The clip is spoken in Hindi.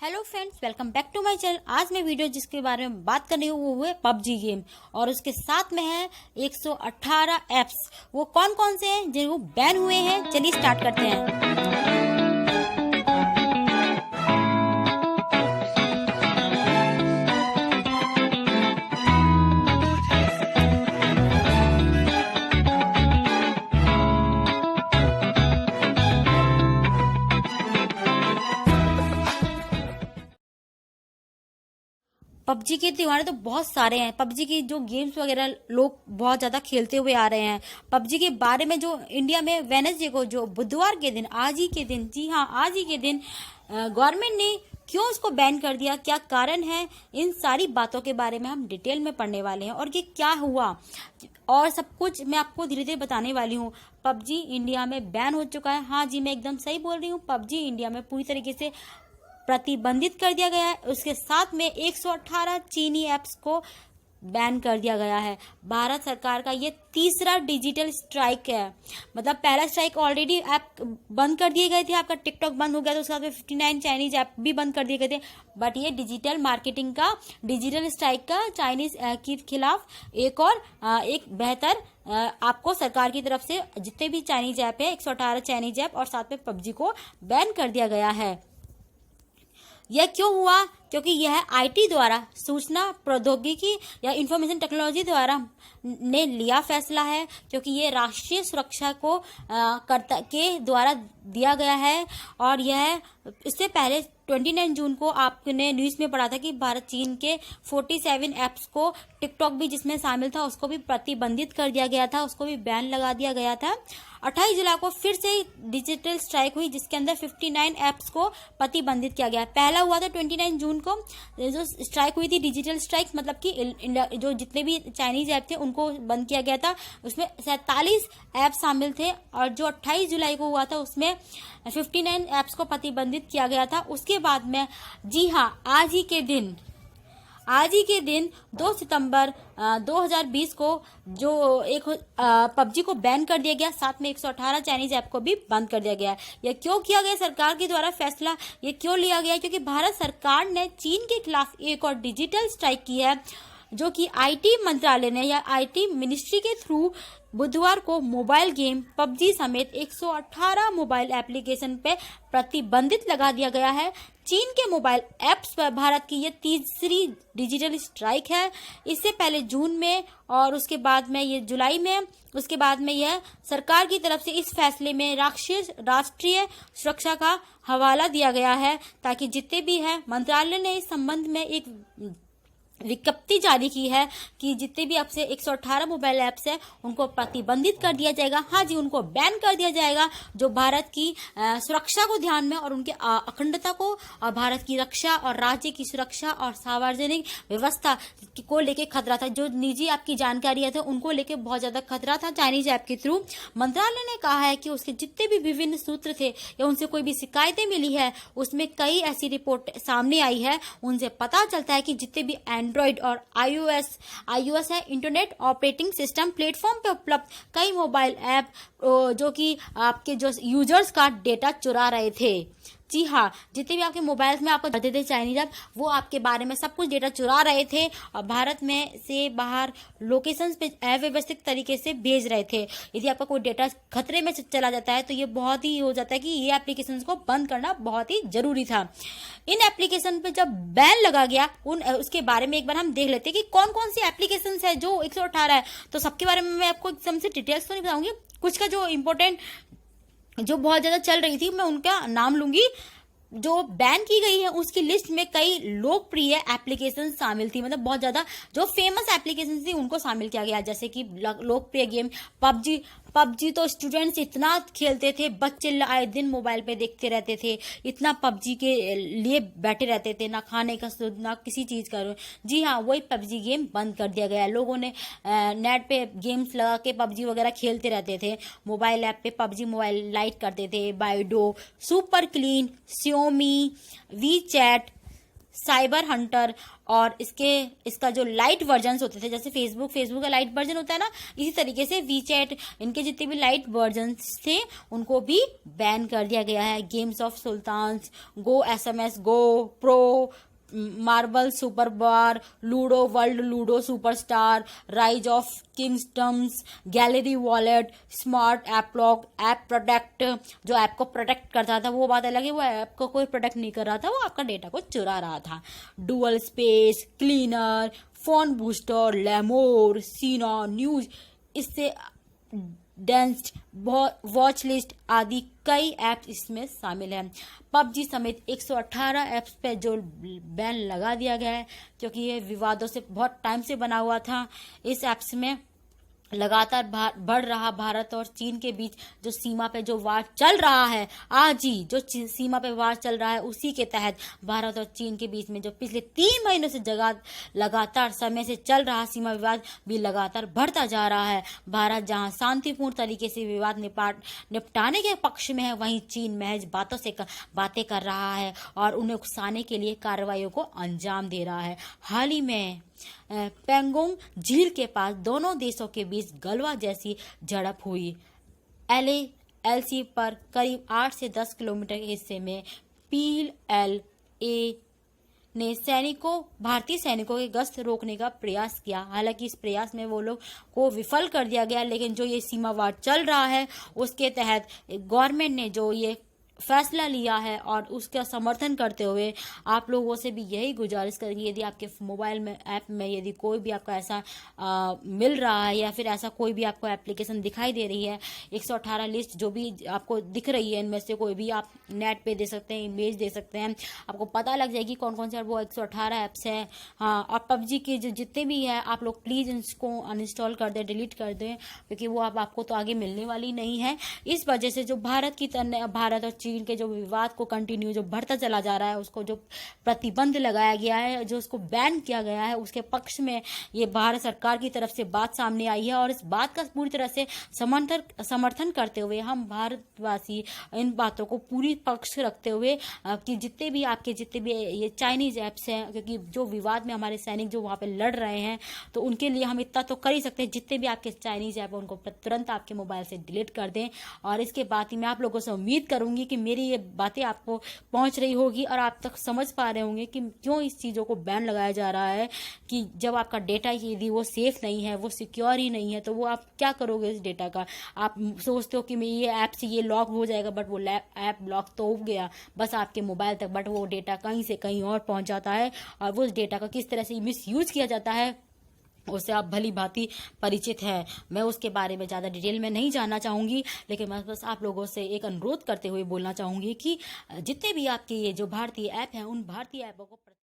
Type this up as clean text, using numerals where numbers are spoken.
Hello friends, welcome back to my channel. आज मैं वीडियो जिसके बारे में बात कर रही हूँ वो है पबजी गेम और उसके साथ में है 118 एप्स। वो कौन कौन से हैं जो बैन हुए हैं, चलिए स्टार्ट करते हैं। पबजी के त्योहार तो बहुत सारे हैं। पबजी की जो गेम्स वगैरह लोग बहुत ज्यादा खेलते हुए आ रहे हैं। पबजी के बारे में जो इंडिया में वेडनेसडे को, जो बुधवार के दिन, आज ही के दिन, जी हाँ आज ही के दिन गवर्नमेंट ने क्यों इसको बैन कर दिया, क्या कारण है, इन सारी बातों के बारे में हम डिटेल में पढ़ने वाले हैं और ये क्या हुआ और सब कुछ मैं आपको धीरे धीरे बताने वाली हूँ। पबजी इंडिया में बैन हो चुका है। हाँ जी, मैं एकदम सही बोल रही हूँ। पबजी इंडिया में पूरी तरीके से प्रतिबंधित कर दिया गया है। उसके साथ में 118 चीनी ऐप्स को बैन कर दिया गया है। भारत सरकार का ये तीसरा डिजिटल स्ट्राइक है। मतलब पहला स्ट्राइक ऑलरेडी ऐप बंद कर दिए गए थे, आपका टिकटॉक बंद हो गया था, उसके बाद में 59 चाइनीज ऐप भी बंद कर दिए गए थे। बट ये डिजिटल मार्केटिंग का, डिजिटल स्ट्राइक का चाइनीज के खिलाफ एक बेहतर आपको सरकार की तरफ से जितने भी चाइनीज ऐप है, 118 चाइनीज ऐप और साथ में पबजी को बैन कर दिया गया है। यह क्यों हुआ? क्योंकि यह आईटी द्वारा, सूचना प्रौद्योगिकी या इंफॉर्मेशन टेक्नोलॉजी द्वारा ने लिया फैसला है, क्योंकि ये राष्ट्रीय सुरक्षा को कर्ता के द्वारा दिया गया है। और यह इससे पहले 29 जून को आपने न्यूज में पढ़ा था कि भारत चीन के 47 ऐप्स को, टिकटॉक भी जिसमें शामिल था, उसको भी प्रतिबंधित कर दिया गया था, उसको भी बैन लगा दिया गया था। 28 जुलाई को फिर से डिजिटल स्ट्राइक हुई जिसके अंदर 59 ऐप्स को प्रतिबंधित किया गया। पहला हुआ था 29 जून को जो स्ट्राइक हुई थी, डिजिटल स्ट्राइक, मतलब कि जो जितने भी चाइनीज ऐप थे उनको बंद किया गया था। उसमें 47 ऐप शामिल थे और जो 28 जुलाई को हुआ था उसमें 59 ऐप्स को प्रतिबंधित किया गया था। उसके बाद में, जी हाँ, आज ही के दिन 2 सितंबर 2020 को जो एक पबजी को बैन कर दिया गया, साथ में 118 चाइनीज ऐप को भी बंद कर दिया गया। यह क्यों किया गया? सरकार के द्वारा फैसला ये क्यों लिया गया? क्योंकि भारत सरकार ने चीन के खिलाफ एक और डिजिटल स्ट्राइक की है, जो कि आईटी मंत्रालय ने या आईटी मिनिस्ट्री के थ्रू बुधवार को मोबाइल गेम पबजी समेत 118 मोबाइल एप्लीकेशन पे प्रतिबंधित लगा दिया गया है। चीन के मोबाइल ऐप्स पर भारत की ये तीसरी डिजिटल स्ट्राइक है। इससे पहले जून में और उसके बाद में ये जुलाई में, उसके बाद में यह सरकार की तरफ से इस फैसले में राष्ट्रीय सुरक्षा का हवाला दिया गया है, ताकि जितने भी हैं, मंत्रालय ने इस संबंध में एक विज्ञप्ति जारी की है कि जितने भी आपसे 118 मोबाइल ऐप्स है उनको प्रतिबंधित कर दिया जाएगा। हाँ जी, उनको बैन कर दिया जाएगा, जो भारत की सुरक्षा को ध्यान में और उनके अखंडता को और भारत की रक्षा और राज्य की सुरक्षा और सार्वजनिक व्यवस्था को लेके खतरा था। जो निजी आपकी जानकारियां थे उनको लेके बहुत ज्यादा खतरा था चाइनीज ऐप के थ्रू। मंत्रालय ने कहा है कि उसके जितने भी विभिन्न सूत्र थे या उनसे कोई भी शिकायतें मिली है, उसमें कई ऐसी रिपोर्ट सामने आई है, उनसे पता चलता है कि जितने भी एंड्रॉइड और आईओएस है, इंटरनेट ऑपरेटिंग सिस्टम प्लेटफॉर्म पे उपलब्ध कई मोबाइल ऐप जो कि आपके जो यूजर्स का डेटा चुरा रहे थे। जी हाँ, जितने भी आपके मोबाइल्स में आपको देते थे चाइनीज ऐप, वो आपके बारे में सब कुछ डेटा चुरा रहे थे और भारत में से बाहर लोकेशंस पे अव्यवस्थित तरीके से भेज रहे थे। यदि आपका कोई डेटा खतरे में चला जाता है तो ये बहुत ही हो जाता है कि ये एप्लीकेशंस को बंद करना बहुत ही जरूरी था। इन एप्लीकेशन पे जब बैन लगा गया, उसके बारे में एक बार हम देख लेते हैं कि कौन कौन सी एप्लीकेशंस है जो 118 है। तो सबके बारे में मैं आपको एकदम से डिटेल्स तो नहीं बताऊंगी, कुछ का जो इम्पोर्टेंट, जो बहुत ज्यादा चल रही थी, मैं उनका नाम लूंगी। जो बैन की गई है उसकी लिस्ट में कई लोकप्रिय एप्लीकेशन शामिल थी, मतलब बहुत ज्यादा जो फेमस एप्लीकेशन थी उनको शामिल किया गया, जैसे कि लोकप्रिय गेम पबजी तो स्टूडेंट्स इतना खेलते थे, बच्चे आए दिन मोबाइल पे देखते रहते थे, इतना पबजी के लिए बैठे रहते थे, ना खाने का ना किसी चीज का। जी हाँ, वही पबजी गेम बंद कर दिया गया। लोगों ने नेट पे गेम्स लगा के पबजी वगैरह खेलते रहते थे। मोबाइल ऐप पे पबजी मोबाइल लाइट करते थे। Baidu, super clean, Xiaomi, WeChat, cyber hunter, और इसका जो लाइट वर्जन्स होते थे, जैसे फेसबुक का लाइट वर्जन होता है ना, इसी तरीके से वीचैट, इनके जितने भी लाइट वर्जन्स थे उनको भी बैन कर दिया गया है। Games of sultans, go SMS go, pro, marble super bar, ludo world, ludo superstar, rise of kingdoms, gallery wallet, smart app lock, app protect, जो ऐप को प्रोटेक्ट करता था, वो बात अलग है, वो ऐप को कोई प्रोटेक्ट नहीं कर रहा था, वो आपका डेटा को चुरा रहा था। Dual space, cleaner, phone booster, लेमोर, सीना न्यूज, इससे डेंस्ड, वॉच लिस्ट आदि कई ऐप्स इसमें शामिल हैं। पबजी समेत 118 ऐप्स पे जो बैन लगा दिया गया है, क्योंकि ये विवादों से बहुत टाइम से बना हुआ था। इस ऐप्स में लगातार बढ़ रहा भारत और चीन के बीच जो सीमा पे जो वार चल रहा है, आज ही जो सीमा पे वार चल रहा है, उसी के तहत भारत और चीन के बीच में जो पिछले 3 महीनों से लगातार समय से चल रहा सीमा विवाद भी लगातार बढ़ता जा रहा है। भारत जहां शांतिपूर्ण तरीके से विवाद निपटाने के पक्ष में है, वहीं चीन महज बातें कर रहा है और उन्हें उकसाने के लिए कार्रवाइयों को अंजाम दे रहा है। हाल ही में पेंगोंग झील के पास दोनों देशों के बीच गलवा जैसी झड़प हुई। LAC पर करीब 8 से 10 किलोमीटर के हिस्से में PLA ने भारतीय सैनिकों के गश्त रोकने का प्रयास किया। हालांकि इस प्रयास में वो लोग को विफल कर दिया गया, लेकिन जो ये सीमा वार चल रहा है उसके तहत गवर्नमेंट ने जो ये फैसला लिया है और उसका समर्थन करते हुए आप लोगों से भी यही गुजारिश करेंगे, यदि आपके मोबाइल में ऐप में यदि कोई भी आपका ऐसा मिल रहा है या फिर ऐसा कोई भी आपको एप्लीकेशन दिखाई दे रही है, 118 लिस्ट जो भी आपको दिख रही है, इनमें से कोई भी आप नेट पे दे सकते हैं, इमेज दे सकते हैं, आपको पता लग जाएगी कौन कौन से वो 118 ऐप्स है। हाँ, और पबजी के जो जितने भी है आप लोग प्लीज इसको अनइंस्टॉल कर दें, डिलीट कर दें, क्योंकि वो आपको तो आगे मिलने वाली नहीं है। इस वजह से जो भारत और चीन के जो विवाद को कंटिन्यू जो बढ़ता चला जा रहा है, उसको जो प्रतिबंध लगाया गया है, जो उसको बैन किया गया है, उसके पक्ष में ये भारत सरकार की तरफ से बात सामने आई है और इस बात का पूरी तरह से समर्थन करते हुए हम भारतवासी इन बातों को पूरी पक्ष रखते हुए कि जितने भी ये चाइनीज ऐप्स हैं, क्योंकि जो विवाद में हमारे सैनिक जो वहां पे लड़ रहे हैं, तो उनके लिए हम इतना तो कर ही सकते हैं, जितने भी आपके चाइनीज ऐप है उनको तुरंत आपके मोबाइल से डिलीट कर दें। और इसके बाद ही मैं आप लोगों से उम्मीद करूंगी कि मेरी ये बातें आपको पहुंच रही होगी और आप तक समझ पा रहे होंगे कि क्यों इस चीज़ों को बैन लगाया जा रहा है, कि जब आपका डेटा यदि वो सेफ नहीं है, वो सिक्योर ही नहीं है, तो वो आप क्या करोगे इस डेटा का। आप सोचते हो कि मैं ये ऐप से ये लॉक हो जाएगा, बट वो ऐप लॉक तो हो गया बस आपके मोबाइल तक, बट वो डेटा कहीं से कहीं और पहुंच जाता है और वो डेटा का किस तरह से मिसयूज किया जाता है उससे आप भली भांति परिचित हैं। मैं उसके बारे में ज़्यादा डिटेल में नहीं जानना चाहूँगी, लेकिन मैं बस आप लोगों से एक अनुरोध करते हुए बोलना चाहूँगी कि जितने भी आपके ये जो भारतीय ऐप हैं, उन भारतीय ऐपों को